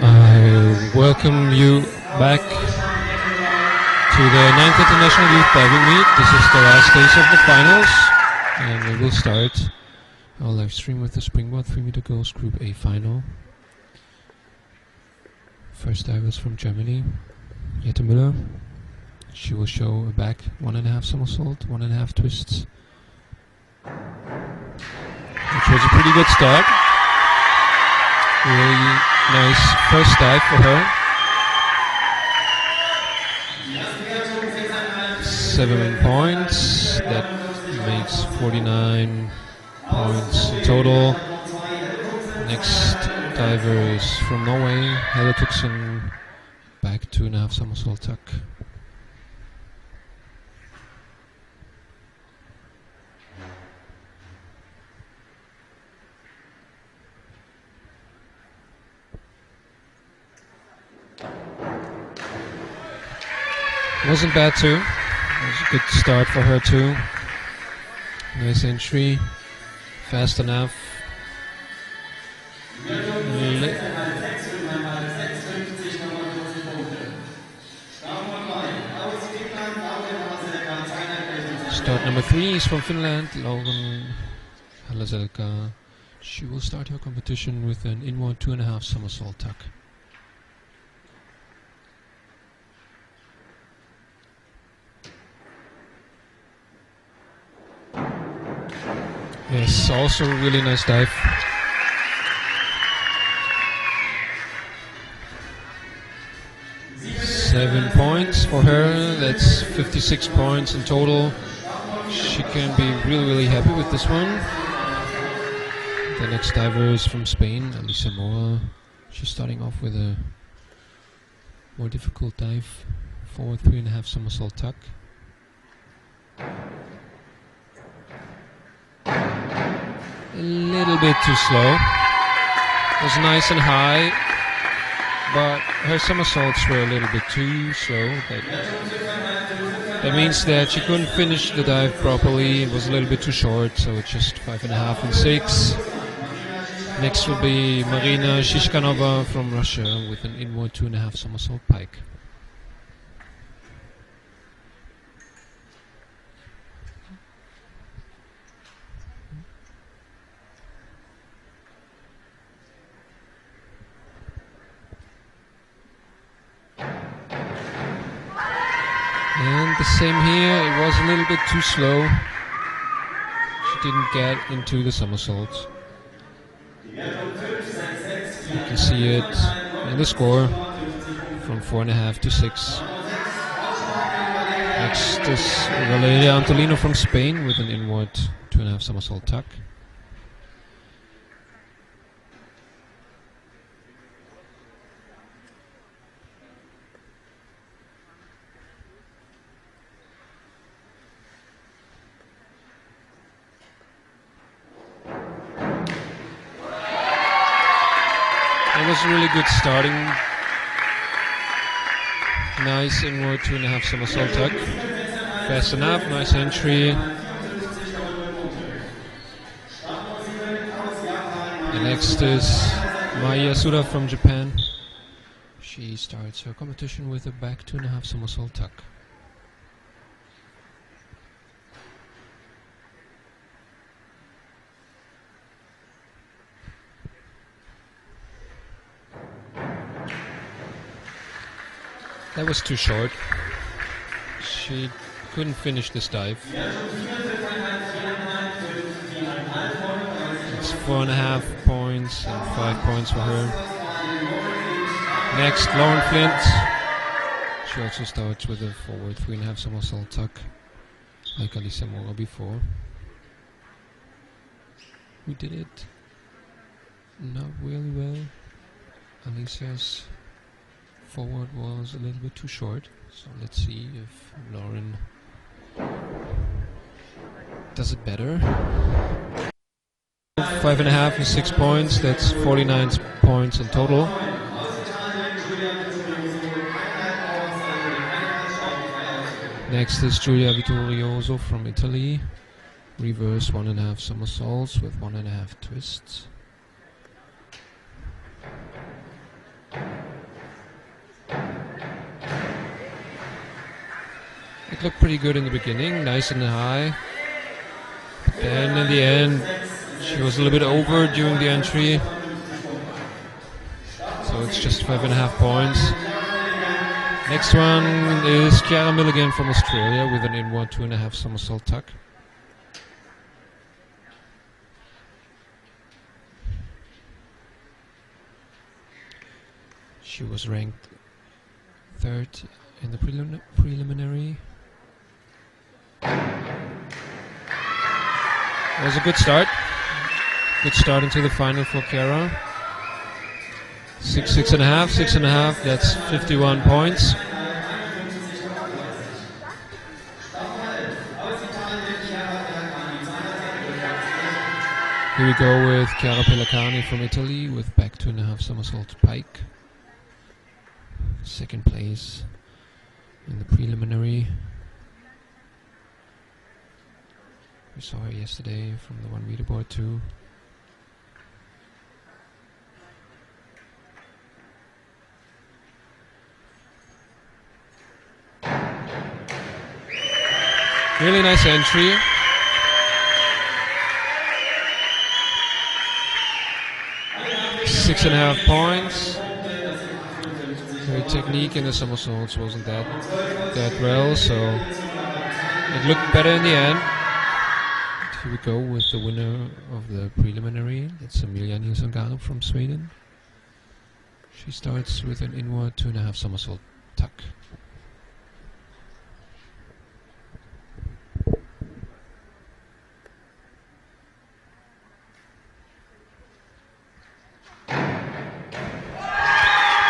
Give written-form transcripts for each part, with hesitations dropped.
I welcome you back to the 9th International Youth Diving Meet. This is the last stage of the finals, and we will start our live stream with the Springboard 3m-Girls Group A final. First divers from Germany, Jette Müller. She will show a back 1.5 somersault, 1.5 twists, which was a pretty good start. Really nice first dive for her. 7 points. That makes 49 points in total. Next diver is from Norway, Helle Tuxen, back 2.5 somersault tuck. Wasn't bad too. It was a good start for her too. Nice entry, fast enough. Start number 3 is from Finland, Lauren Halaselka. She will start her competition with an inward 2.5 somersault tuck. Yes, also a really nice dive. Seven points for her. That's 56 points in total. She can be really happy with this one. The next diver is from Spain, Alicia Moa. She's starting off with a more difficult dive, forward 3.5 somersault tuck. A little bit too slow. It was nice and high, but her somersaults were a little bit too slow. That means that she couldn't finish the dive properly. It was a little bit too short, so it's just 5.5 and 6. Next will be Marina Shishkanova from Russia with an inward 2.5 somersault pike. And the same here, it was a little bit too slow. She didn't get into the somersaults. You can see it in the score from 4.5 to 6. Next is Valeria Antolino from Spain with an inward 2.5 somersault tuck. was really good starting. Nice inward 2.5 somersault tuck. Fast enough, nice entry. The next is Maya Yasuda from Japan. She starts her competition with a back 2.5 somersault tuck. That was too short. She couldn't finish this dive. It's 4.5 points and 5 points for her. Next, Lauren Flint. She also starts with a forward 3.5 somersault tuck, like Alicia Mora before. We did it not really well. Alicia's forward was a little bit too short, so let's see if Lauren does it better. 5.5 and 6 points, that's 49 points in total. Next is Giulia Vittorioso from Italy. Reverse 1.5 somersaults with 1.5 twists. It looked pretty good in the beginning, nice and high. Then in the end, she was a little bit over during the entry. So it's just 5.5 points. Next one is Chiara Milligan from Australia with an inward 2.5 somersault tuck. She was ranked 3rd in the preliminary. It was a good start. Good start into the final for Chiara. 6.5, 6.5, that's 51 points. Here we go with Chiara Pellicani from Italy with back 2.5 somersault pike. 2nd place in the preliminary. We saw her yesterday from the 1 meter board too. Really nice entry. Six and a half points. Her technique in the somersaults wasn't that well, so it looked better in the end. Here we go with the winner of the preliminary. That's Emilia Nilsson-Garup from Sweden. She starts with an inward 2.5 somersault tuck.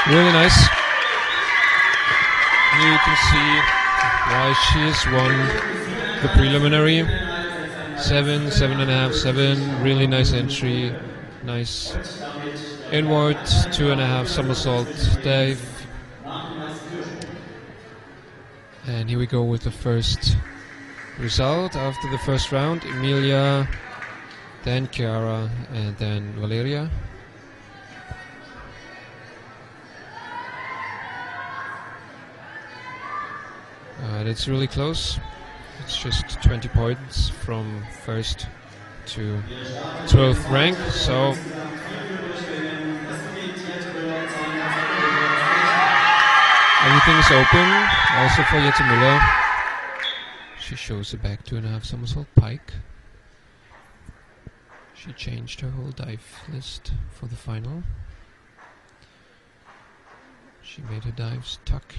Really nice. Here you can see why she has won the preliminary. 7, 7.5, 7. Really nice entry. Nice inward 2.5 somersault dive. And here we go with the first result after the first round. Emilia, then Chiara, and then Valeria. It's really close. It's just 20 points from 1st to 12th rank, so everything is open, also for Jette Müller. She shows a back 2.5 somersault pike. She changed her whole dive list for the final. She made her dives tuck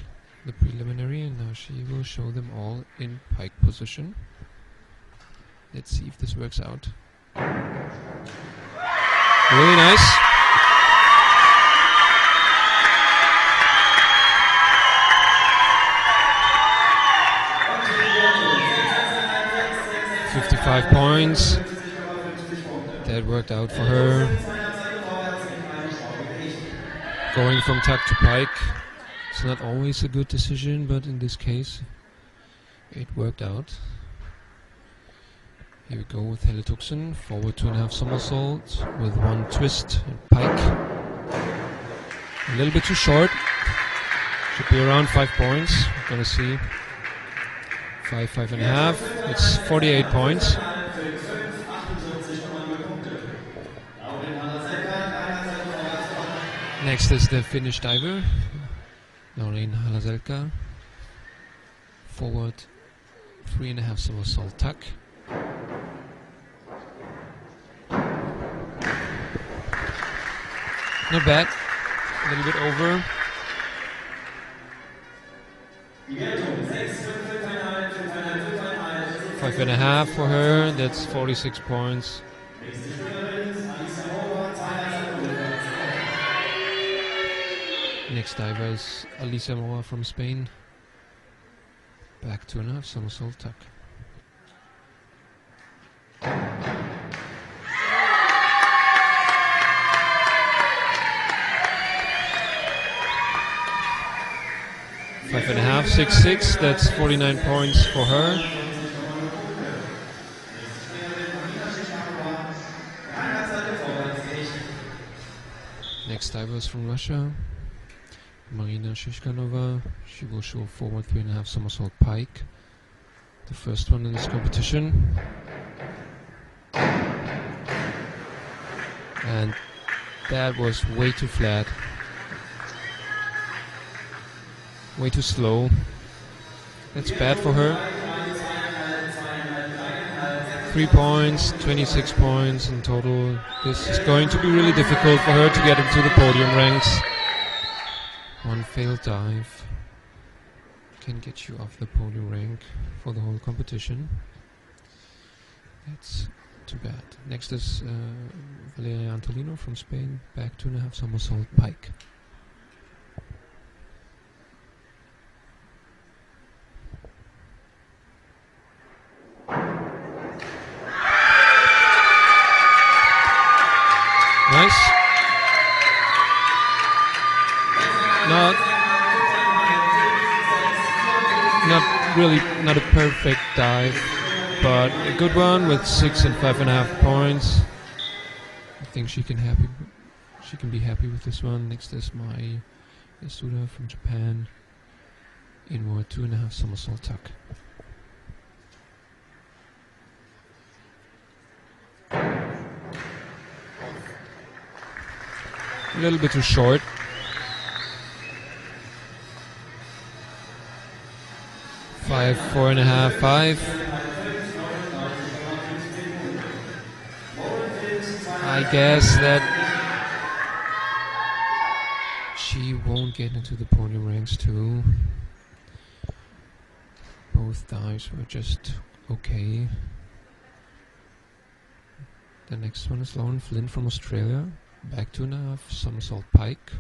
the preliminary, and now she will show them all in pike position. Let's see if this works out. Really nice. $55 points. That worked out for her. Going from tuck to pike, it's not always a good decision, but in this case, it worked out. Here we go with Helle Tuxen, forward 2.5 somersault with 1 twist and pike. A little bit too short, should be around 5 points. We're gonna see 5.5. It's 48 points. Next is the Finnish diver, Laurin Halaselka, forward 3.5 somersault tuck. Not bad, a little bit over. 5.5 for her, that's 46 points. Next diver is Alicia Moa from Spain. Back 2.5 somersault tuck. Five and a half, 6.6. That's 49 points for her. Next diver is from Russia, Marina Shishkanova. She will show forward 3.5 somersault pike, the first one in this competition. And that was way too flat, way too slow. That's bad for her. 3 points, 26 points in total. This is going to be really difficult for her to get into the podium ranks. One failed dive can get you off the podium rank for the whole competition. That's too bad. Next is Valeria Antolino from Spain, back 2.5 somersault pike. Nice. Not a perfect dive, but a good one with 6 and 5.5 points. I think she can be happy with this one. Next is Mai Yasuda from Japan, inward 2.5 somersault tuck. A little bit too short. Five, 4.5, 5. I guess that she won't get into the podium ranks too. Both dives were just okay. The next one is Lauren Flynn from Australia, back 2.5 somersault pike.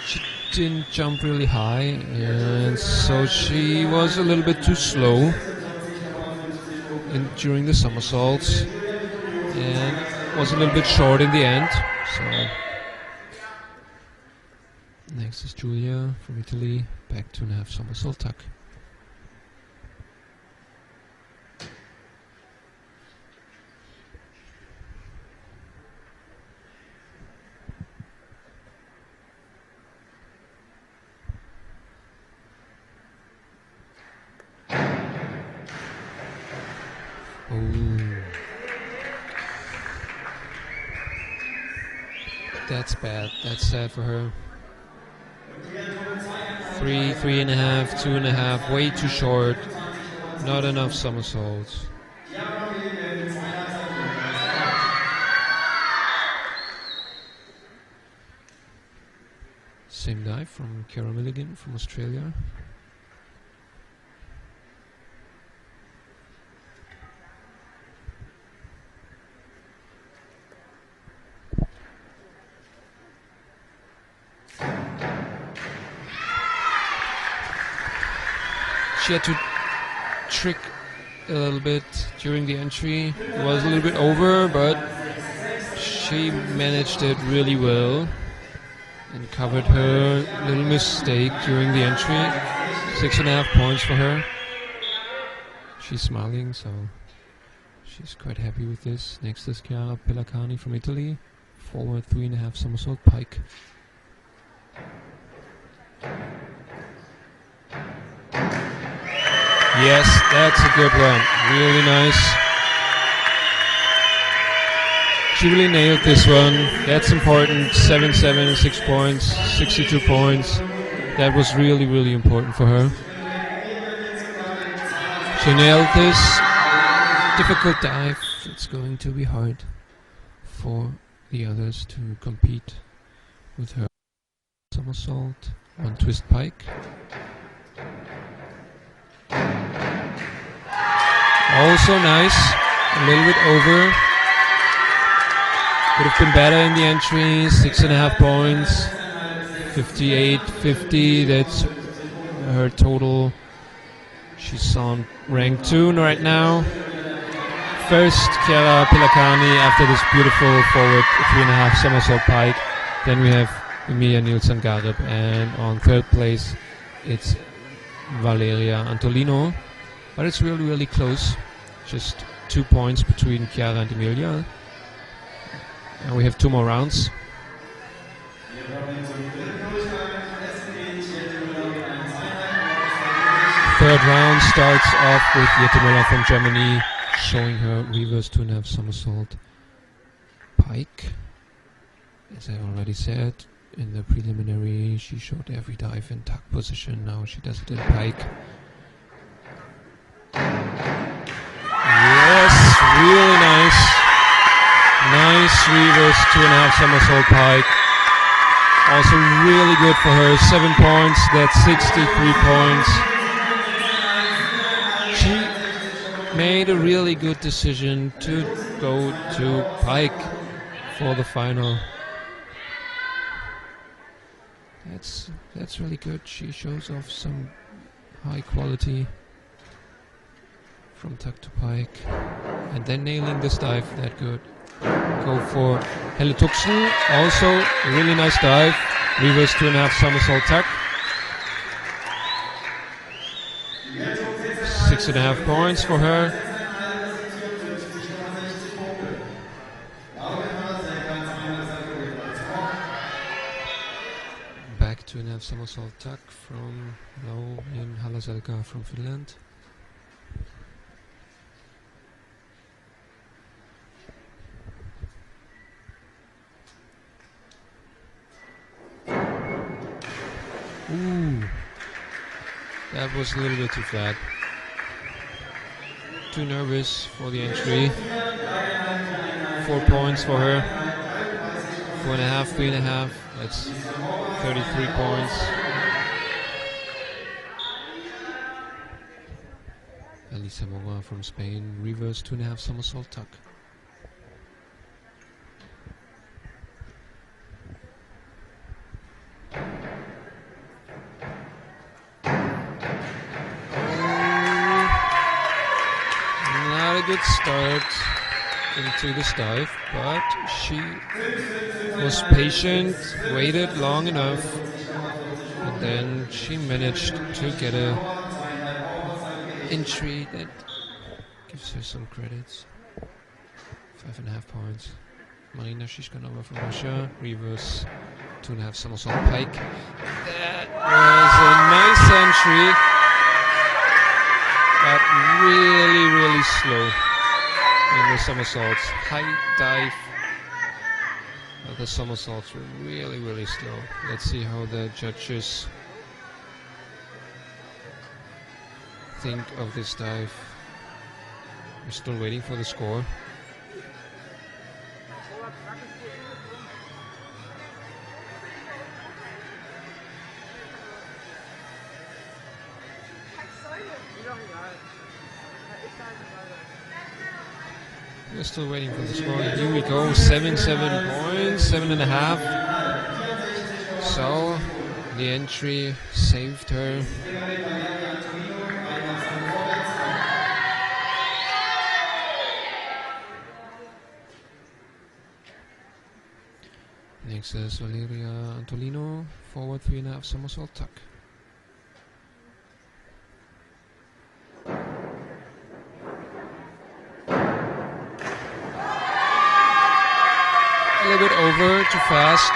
She didn't jump really high, and so she was a little bit too slow during the somersaults, and was a little bit short in the end. So next is Giulia from Italy, back 2.5 somersault tuck. That's bad. That's sad for her. 3, 3.5, 2.5, way too short. Not enough somersaults. Same dive from Kara Milligan from Australia. She had to trick a little bit during the entry. It was a little bit over, but she managed it really well and covered her little mistake during the entry. 6.5 points for her. She's smiling, so she's quite happy with this. Next is Chiara Pellicani from Italy. Forward 3.5 somersault pike. Yes, that's a good one. Really nice. She really nailed this one. That's important. 7-7, 6 points, 62 points. That was really, really important for her. She nailed this. Difficult dive. It's going to be hard for the others to compete with her. Somersault, one twist pike. Also nice. A little bit over. Could have been better in the entry. 6.5 points. 58-50. That's her total. She's on rank 2 right now. First, Chiara Pellicani after this beautiful forward 3.5 somersault pike. Then we have Emilia Nielsen-Gareb, and on third place it's Valeria Antolino. But it's really, really close. Just 2 points between Chiara and Emilia. And we have 2 more rounds. Third round starts off with Jette Müller from Germany, showing her reverse 2.5 somersault pike. As I already said in the preliminary, she showed every dive in tuck position. Now she does it in pike. Yes, really nice. Nice reverse 2.5 somersault pike. Also really good for her. 7 points. That's 63 points. She made a really good decision to go to pike for the final. That's really good. She shows off some high quality from tuck to pike, and then nailing this dive that good. Go for Helle Tuxen, also a really nice dive, reverse 2.5 somersault tuck. 6.5 points for her. Back 2.5 somersault tuck from Laurin Halaselka from Finland. Ooh, that was a little bit too flat. Too nervous for the entry. 4 points for her. 4.5, 3.5. That's 33 points. Elisa Mora from Spain. Reverse 2.5 somersault tuck. Good start into this dive, but she was patient, waited long enough, and then she managed to get a entry that gives her some credits. 5.5 points. Marina Shishkanova from Russia, reverse 2.5 somersault pike. That was a nice entry. But really, really slow in the somersaults. High dive. But the somersaults were really, really slow. Let's see how the judges think of this dive. We're still waiting for the score. We're still waiting for the score. Here we go. 7 points, 7.5. So the entry saved her. Next is Valeria Antolino, forward 3.5 somersault tuck. A little bit over, too fast.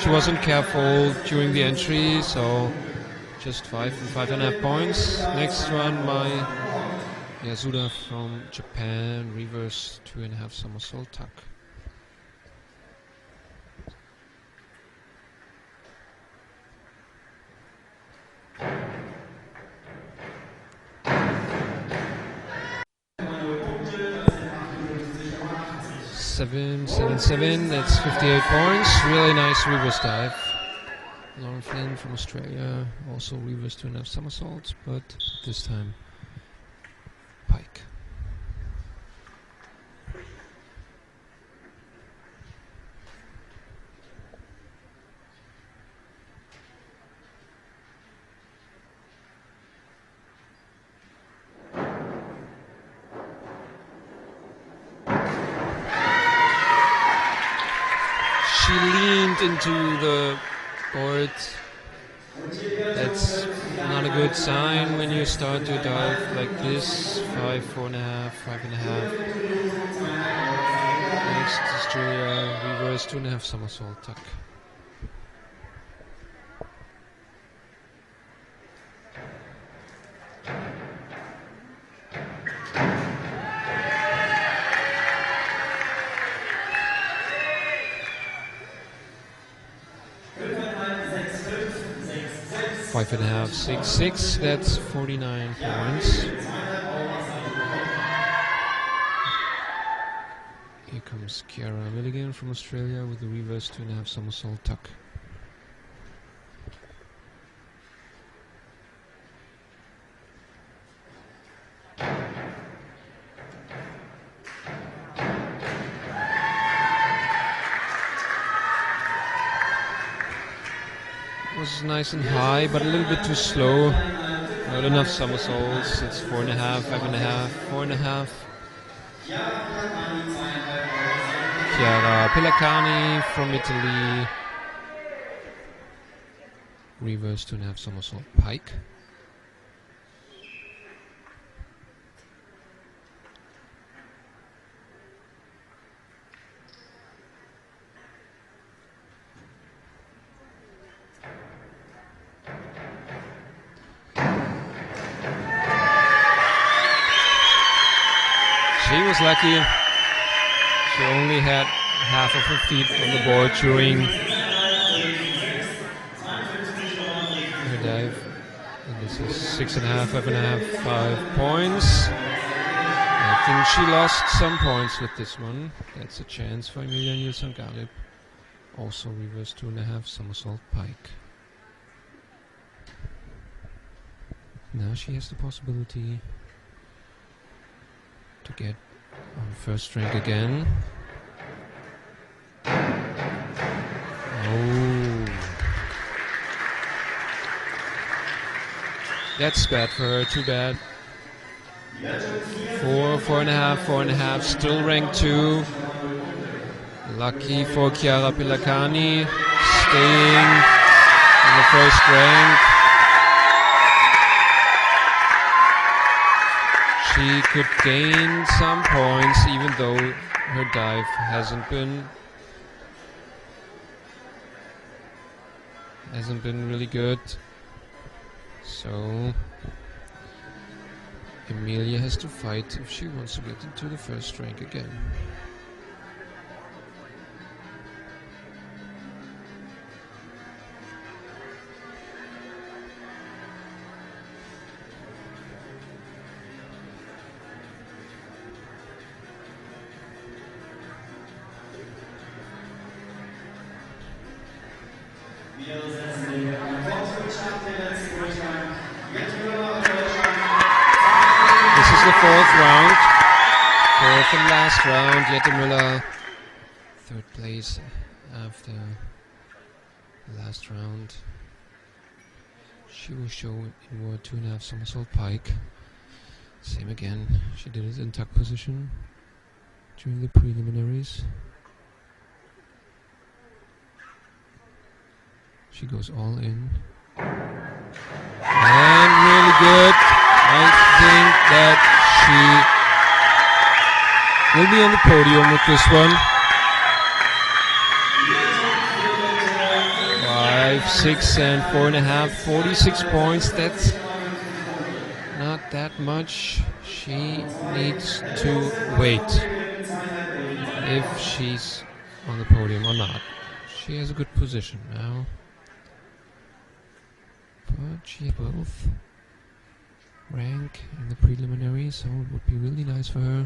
She wasn't careful during the entry, so just 5.5 points. Next one by Yasuda from Japan, reverse 2.5 somersault tuck. Seven, that's 58 points. Really nice reverse dive. Lauren Flynn from Australia, also reverse 2.5 somersaults, but this time pike. She leaned into the board. That's not a good sign when you start to dive like this. 4.5, 5.5. Next is Julia, reverse 2.5 somersault tuck. Five and a half, 6.6, that's 49 points. Here comes Kiara Milligan from Australia with the reverse 2.5 somersault tuck. Was nice and high, but a little bit too slow. Not enough somersaults. It's 4.5, 5.5, 4.5. Chiara Pellicani from Italy. Reverse 2.5 somersault pike. She was lucky. She only had half of her feet on the board during her dive. And this is 6.5, 5.5, 5 points. I think she lost some points with this one. That's a chance for Emilia Nilsson-Gallup. Also reverse 2.5 somersault pike. Now she has the possibility to get on first rank again. Oh, that's bad for her, too bad. 4.5, 4.5, still rank 2. Lucky for Chiara Pellicani, staying in the first rank. She could gain some points even though her dive hasn't been really good. So Emilia has to fight if she wants to get into the first rank again. This is the fourth and last round. Jette Müller, third place after the last round. She will show inward 2.5 somersault pike. Same again. She did it in tuck position. during the preliminaries. She goes all in. And really good. I think that she will be on the podium with this one. 5, 6, and 4.5. 46 points. That's not that much. She needs to wait if she's on the podium or not. She has a good position now. But she both rank in the preliminaries, so it would be really nice for her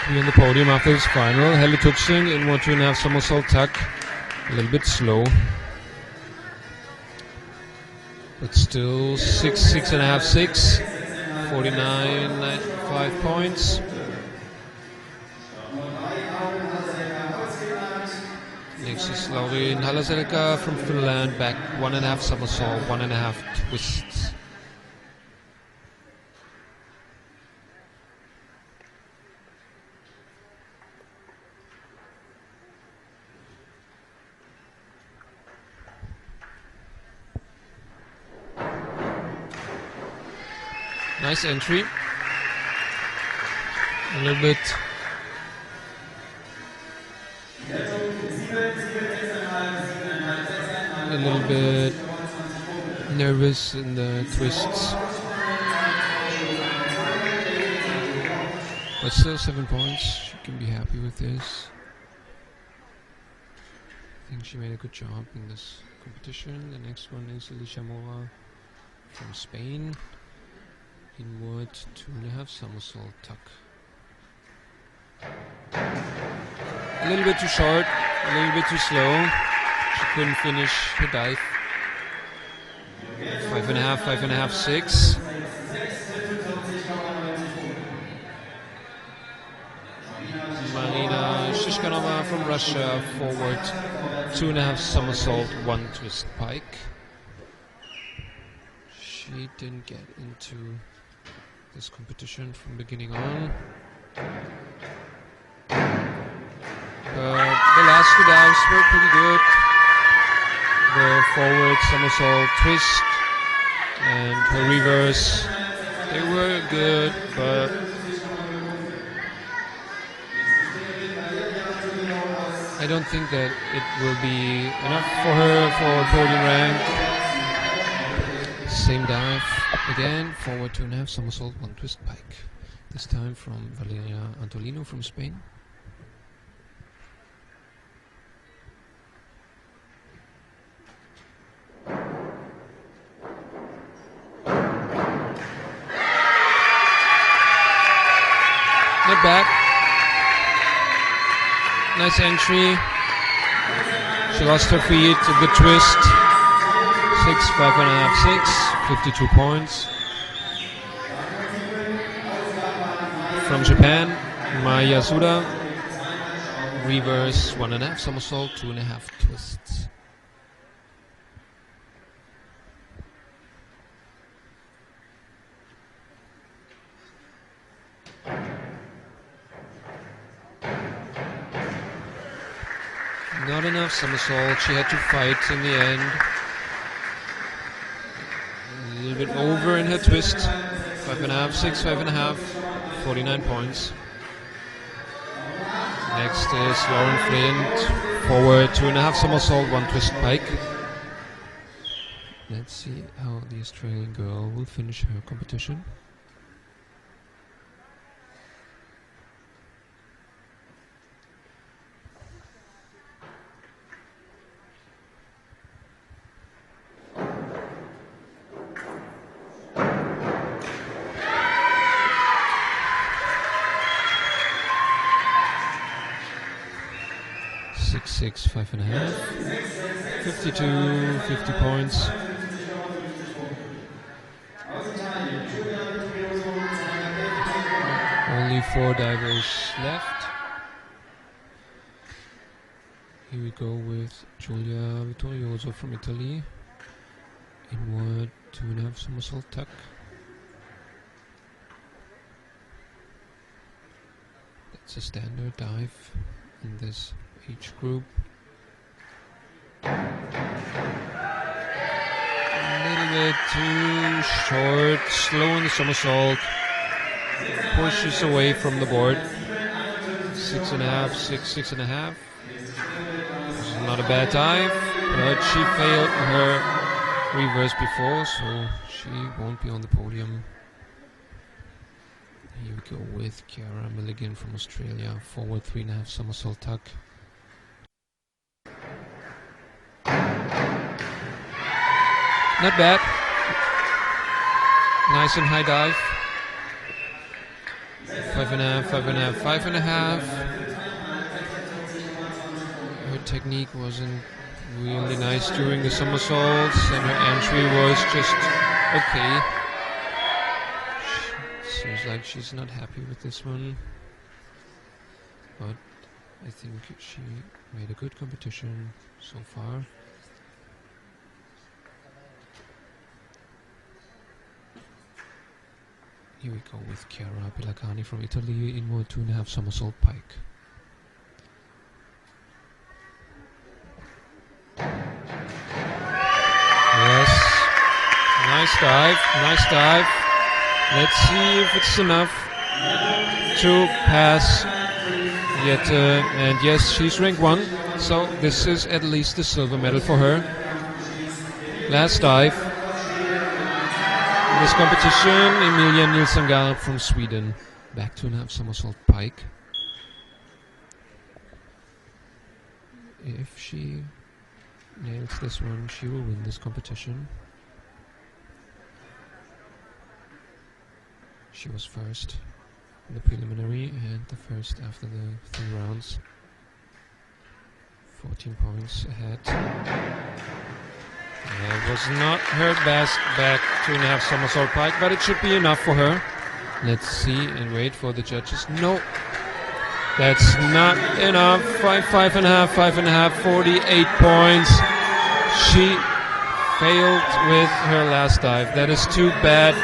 to be on the podium after this final. Helle Tutzing in 1, 2.5 somersault tuck. A little bit slow. But still 6, 6.5, 6. 49.5 points. Next is Laurin Halaselka from Finland, back 1.5 somersault, 1.5 twists. Nice entry. A little bit nervous in the twists, but still 7 points. She can be happy with this. I think she made a good job in this competition. The next one is Alicia Mora from Spain. Inward 2.5 somersault tuck. A little bit too short, a little bit too slow. She couldn't finish her dive. 5.5, 5.5, 6. Marina Shishkanova from Russia, forward 2.5 somersault, 1 twist pike. She didn't get into this competition from beginning on. But the last 2 dives were pretty good. The forward somersault twist and her reverse, they were good, but I don't think that it will be enough for her for a podium rank. Same dive again, forward 2.5 somersault, 1 twist pike. This time from Valeria Antolino from Spain. Not bad. Nice entry. She lost her feet, a good twist. 6, 5.5, 6. 52 points. From Japan, Maya Suda. Reverse 1.5 somersault, 2.5 twists. Not enough somersault. She had to fight in the end. A little bit over in her twist. 5.5, 6, 5.5. 49 points. Next is Lauren Flint. Forward 2.5 somersault, 1 twist pike. Let's see how the Australian girl will finish her competition. Six, 5.5. 52, 50 points. Only 4 divers left. Here we go with Giulia Vittorioso from Italy. Inward 2.5 somersault tuck. It's a standard dive in this age group. A little bit too short, slow in the somersault. Pushes away from the board. 6.5, 6.5. This is not a bad dive, but she failed her reverse before, so she won't be on the podium. Here we go with Kiara Milligan from Australia. Forward 3.5 somersault tuck. Not bad. Nice and high dive. 5.5, 5.5, 5.5. Her technique wasn't really nice during the somersaults, and her entry was just okay. Seems like she's not happy with this one, but I think she made a good competition so far. Here we go with Chiara Pelagani from Italy, inward 2.5 somersault pike. Yes, nice dive, nice dive. Let's see if it's enough to pass Jette. And yes, she's rank 1, so this is at least a silver medal for her. Last dive. In this competition, Emilia Nilsson from Sweden. Back 2.5 somersault pike. If she nails this one, she will win this competition. She was first in the preliminary and the first after the 3 rounds. 14 points ahead. It was not her best back 2.5 somersault pike, but it should be enough for her. Let's see and wait for the judges. No, that's not enough. 5.5, 5.5, 48 points. She failed with her last dive. That is too bad.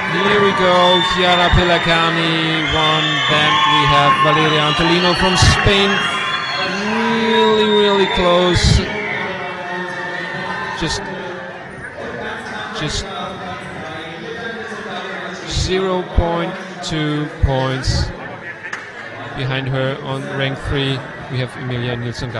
Here we go, Chiara Pelagani won. Then we have Valeria Antolino from Spain. Really, really close. Just 0.2 points behind her on rank 3. We have Emilia Nilsson